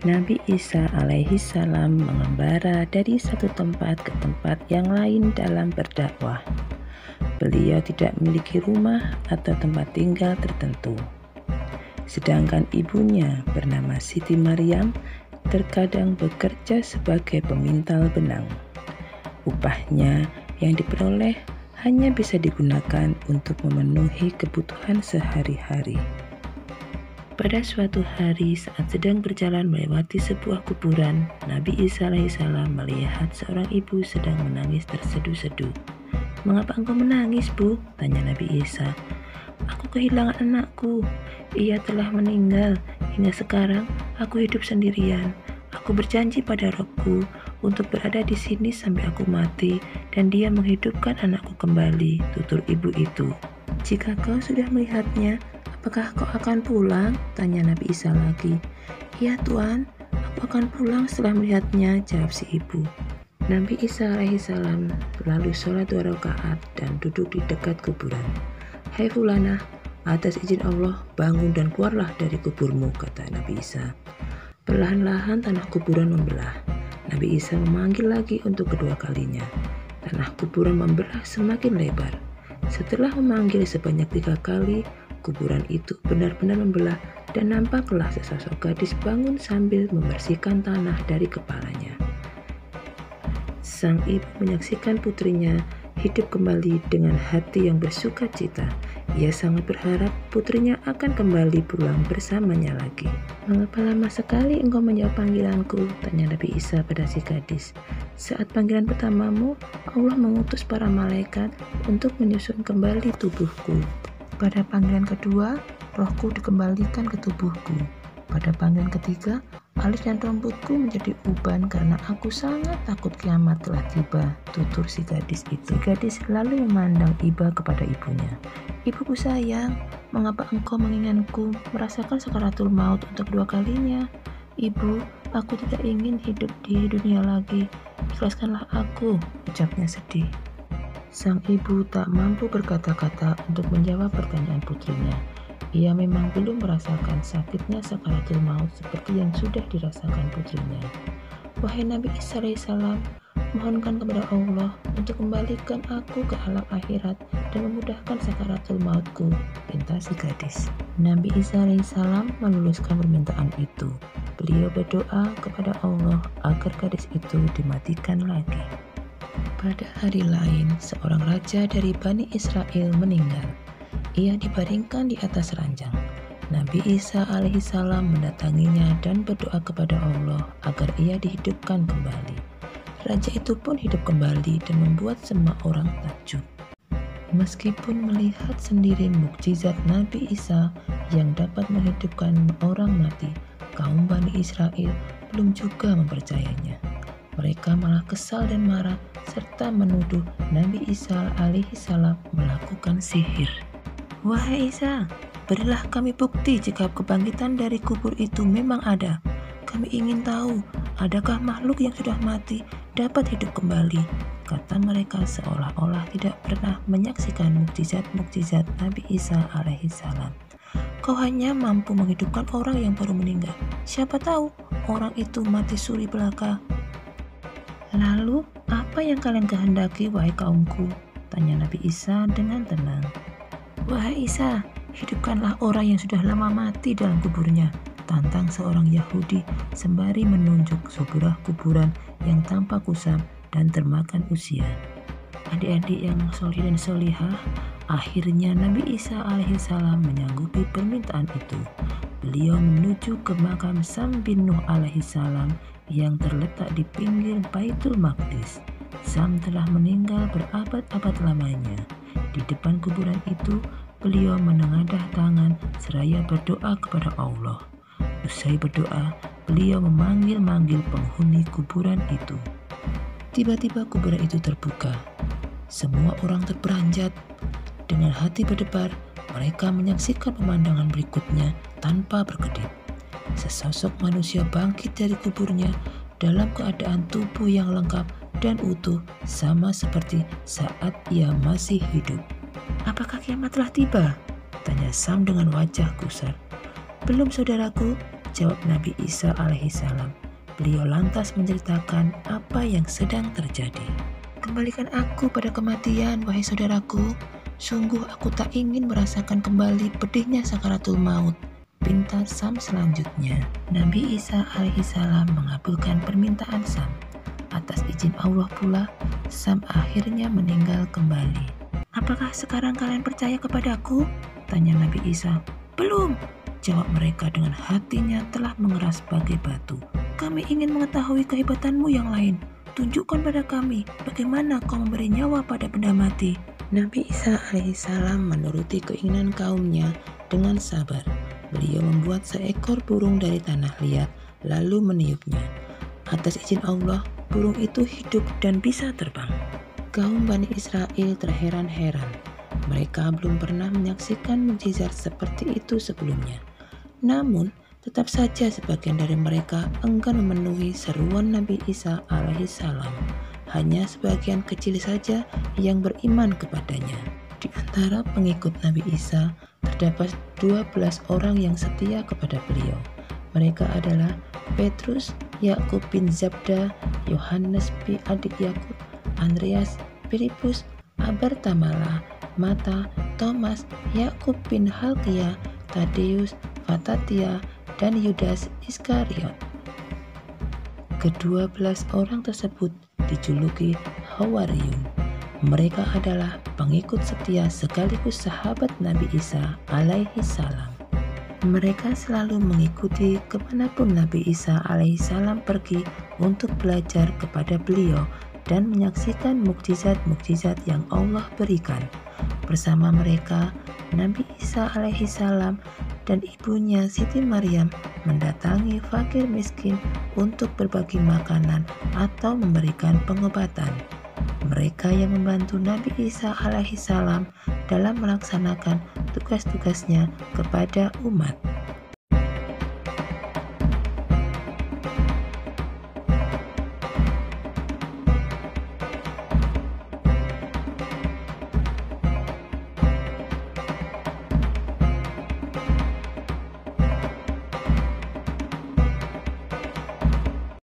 Nabi Isa alaihissalam mengembara dari satu tempat ke tempat yang lain dalam berdakwah. Beliau tidak memiliki rumah atau tempat tinggal tertentu. Sedangkan ibunya bernama Siti Maryam terkadang bekerja sebagai pemintal benang. Upahnya yang diperoleh hanya bisa digunakan untuk memenuhi kebutuhan sehari-hari. Pada suatu hari saat sedang berjalan melewati sebuah kuburan, Nabi Isa alaihissalam melihat seorang ibu sedang menangis terseduh-seduh. "Mengapa engkau menangis, Bu?" tanya Nabi Isa. "Aku kehilangan anakku. Ia telah meninggal. Hingga sekarang aku hidup sendirian. Aku berjanji pada Robku untuk berada di sini sampai aku mati dan Dia menghidupkan anakku kembali," tutur ibu itu. "Jika kau sudah melihatnya, apakah kau akan pulang?" tanya Nabi Isa lagi. "Ya Tuan, aku akan pulang setelah melihatnya," jawab si ibu. Nabi Isa alaihissalam lalu sholat 2 rakaat dan duduk di dekat kuburan. "Hai Fulanah, atas izin Allah bangun dan keluarlah dari kuburmu," kata Nabi Isa. Perlahan-lahan tanah kuburan membelah. Nabi Isa memanggil lagi untuk kedua kalinya. Tanah kuburan membelah semakin lebar. Setelah memanggil sebanyak 3 kali, kuburan itu benar-benar membelah dan nampaklah sesosok gadis bangun sambil membersihkan tanah dari kepalanya. Sang ibu menyaksikan putrinya hidup kembali dengan hati yang bersuka cita. Ia sangat berharap putrinya akan kembali pulang bersamanya lagi. "Mengapa lama sekali engkau menjawab panggilanku?" tanya Nabi Isa pada si gadis. "Saat panggilan pertamamu, Allah mengutus para malaikat untuk menyusun kembali tubuhku. Pada panggilan kedua, rohku dikembalikan ke tubuhku. Pada panggilan ketiga, alis dan rambutku menjadi uban karena aku sangat takut kiamat telah tiba," tutur si gadis itu. Si gadis lalu memandang iba kepada ibunya. "Ibuku sayang, mengapa engkau menginginkanku merasakan sakaratul maut untuk 2 kalinya? Ibu, aku tidak ingin hidup di dunia lagi. Ikhlaskanlah aku," ucapnya sedih. Sang ibu tak mampu berkata-kata untuk menjawab pertanyaan putrinya. Ia memang belum merasakan sakitnya sakaratul maut seperti yang sudah dirasakan putrinya. "Wahai Nabi Isa alaihissalam, mohonkan kepada Allah untuk kembalikan aku ke alam akhirat dan memudahkan sakaratul mautku," pinta si gadis. Nabi Isa alaihissalam meluluskan permintaan itu. Beliau berdoa kepada Allah agar gadis itu dimatikan lagi. Pada hari lain, seorang raja dari Bani Israel meninggal. Ia dibaringkan di atas ranjang. Nabi Isa alaihissalam mendatanginya dan berdoa kepada Allah agar ia dihidupkan kembali. Raja itu pun hidup kembali dan membuat semua orang takjub. Meskipun melihat sendiri mukjizat Nabi Isa yang dapat menghidupkan orang mati, kaum Bani Israel belum juga mempercayainya. Mereka malah kesal dan marah serta menuduh Nabi Isa alaihissalam melakukan sihir. "Wahai Isa, berilah kami bukti jika kebangkitan dari kubur itu memang ada. Kami ingin tahu, adakah makhluk yang sudah mati dapat hidup kembali?" kata mereka seolah-olah tidak pernah menyaksikan mukjizat-mukjizat Nabi Isa alaihissalam. "Kau hanya mampu menghidupkan orang yang baru meninggal. Siapa tahu orang itu mati suri belaka." "Lalu, apa yang kalian kehendaki, wahai kaumku?" tanya Nabi Isa dengan tenang. "Wahai Isa, hidupkanlah orang yang sudah lama mati dalam kuburnya," tantang seorang Yahudi sembari menunjuk sebuah kuburan yang tampak kusam dan termakan usia. Adik-adik yang solih dan solihah, akhirnya Nabi Isa alaihissalam menyanggupi permintaan itu. Beliau menuju ke makam Sam bin Nuh alaihissalam yang terletak di pinggir Baitul Maqdis. Sam telah meninggal berabad-abad lamanya. Di depan kuburan itu, beliau menengadah tangan seraya berdoa kepada Allah. Usai berdoa, beliau memanggil-manggil penghuni kuburan itu. Tiba-tiba kuburan itu terbuka. Semua orang terperanjat. Dengan hati berdebar, mereka menyaksikan pemandangan berikutnya tanpa berkedip. Sesosok manusia bangkit dari kuburnya dalam keadaan tubuh yang lengkap dan utuh sama seperti saat ia masih hidup. "Apakah kiamat telah tiba?" tanya Sam dengan wajah gusar. "Belum saudaraku, jawab Nabi Isa alaihissalam. Beliau lantas menceritakan apa yang sedang terjadi. Kembalikan aku pada kematian, wahai saudaraku. Sungguh aku tak ingin merasakan kembali pedihnya sakaratul maut, pinta Sam selanjutnya. Nabi Isa alaihissalam mengabulkan permintaan Sam. Atas izin Allah pula, Sam akhirnya meninggal kembali. Apakah sekarang kalian percaya kepadaku? Tanya Nabi Isa. Belum, jawab mereka dengan hatinya telah mengeras bagai batu. Kami ingin mengetahui kehebatanmu yang lain. Tunjukkan pada kami bagaimana kau memberi nyawa pada benda mati. Nabi Isa alaihissalam menuruti keinginan kaumnya dengan sabar. Beliau membuat seekor burung dari tanah liat lalu meniupnya. Atas izin Allah, burung itu hidup dan bisa terbang. Kaum Bani Israel terheran-heran. Mereka belum pernah menyaksikan mukjizat seperti itu sebelumnya. Namun, tetap saja sebagian dari mereka enggan memenuhi seruan Nabi Isa alaihissalam. Hanya sebagian kecil saja yang beriman kepadanya. Di antara pengikut Nabi Isa, terdapat 12 orang yang setia kepada beliau. Mereka adalah Petrus, Yakub bin Zabda, Yohanes bin adik Yakub, Andreas, Filipus, Abartamala, Mata, Thomas, Yakub bin Halkia, Tadeus, Fatatia, dan Yudas Iskariot. Kedua-belas orang tersebut dijuluki Hawariyun. Mereka adalah pengikut setia sekaligus sahabat Nabi Isa alaihissalam. Mereka selalu mengikuti kemanapun Nabi Isa alaihissalam pergi untuk belajar kepada beliau dan menyaksikan mukjizat-mukjizat yang Allah berikan. Bersama mereka, Nabi Isa alaihissalam dan ibunya Siti Maryam mendatangi fakir miskin untuk berbagi makanan atau memberikan pengobatan. Mereka yang membantu Nabi Isa alaihissalam dalam melaksanakan tugas-tugasnya kepada umat.